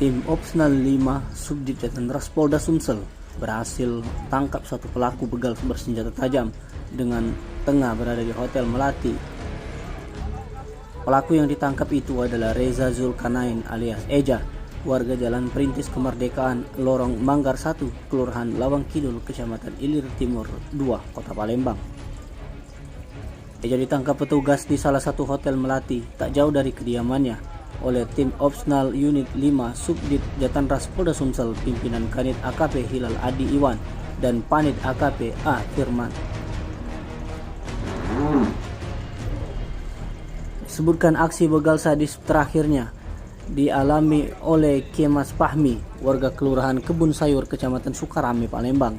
Tim Opsnal 5 Subdit Jatendras Polda Sumsel berhasil tangkap satu pelaku begal bersenjata tajam dengan tengah berada di Hotel Melati. Pelaku yang ditangkap itu adalah Reza Zulkarnain alias Eja, warga Jalan Perintis Kemerdekaan, Lorong Manggar 1, Kelurahan Lawang Kidul, Kecamatan Ilir Timur 2, Kota Palembang. Eja ditangkap petugas di salah satu hotel Melati tak jauh dari kediamannya oleh tim Opsnal Unit 5 Subdit Jatendras Polda Sumsel pimpinan Kanit AKP Hilal Adi Iwan dan Panit AKP A Firman. Disebutkan aksi begal sadis terakhirnya dialami oleh Kemas Fahmi, warga Kelurahan Kebun Sayur, Kecamatan Sukarame, Palembang,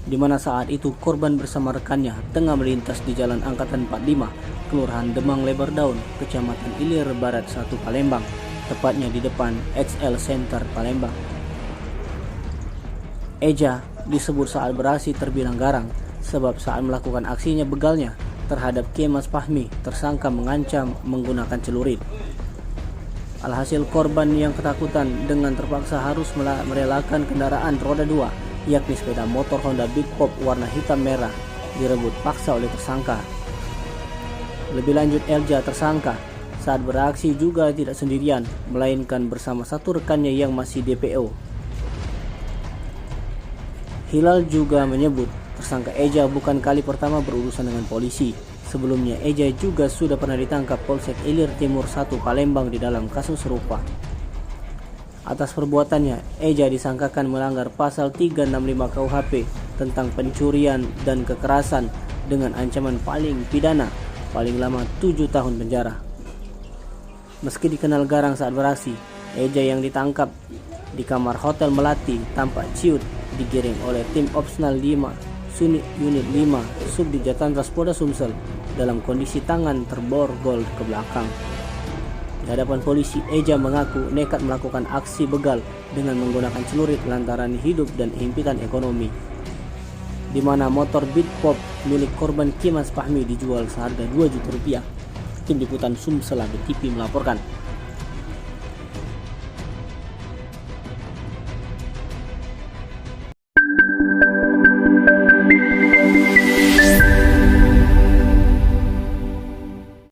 di mana saat itu korban bersama rekannya tengah melintas di Jalan Angkatan 45, Kelurahan Demang Lebar Daun, Kecamatan Ilir Barat 1, Palembang, tepatnya di depan XL Center Palembang. Eja disebut saat beraksi terbilang garang sebab saat melakukan aksinya begalnya terhadap Kemas Fahmi, tersangka mengancam menggunakan celurit. Alhasil korban yang ketakutan dengan terpaksa harus merelakan kendaraan roda 2, yakni sepeda motor Honda Big Pop warna hitam merah, direbut paksa oleh tersangka. Lebih lanjut, Elja tersangka saat beraksi juga tidak sendirian, melainkan bersama satu rekannya yang masih DPO. Hilal juga menyebut tersangka Eja bukan kali pertama berurusan dengan polisi. Sebelumnya Eja juga sudah pernah ditangkap Polsek Ilir Timur 1, Palembang di dalam kasus serupa. Atas perbuatannya, Eja disangkakan melanggar pasal 365 KUHP tentang pencurian dan kekerasan dengan ancaman paling lama 7 tahun penjara. Meski dikenal garang saat beraksi, Eja yang ditangkap di kamar Hotel Melati tampak ciut digiring oleh tim Opsnal 5 Unit 5 Subdit Jatendras Polda Sumsel dalam kondisi tangan terborgol ke belakang. Di hadapan polisi, Eja mengaku nekat melakukan aksi begal dengan menggunakan celurit lantaran hidup dan himpitan ekonomi, di mana motor Big Pop milik korban Kemas Fahmi dijual seharga 2 juta rupiah. Tim Liputan Sumsel TV melaporkan.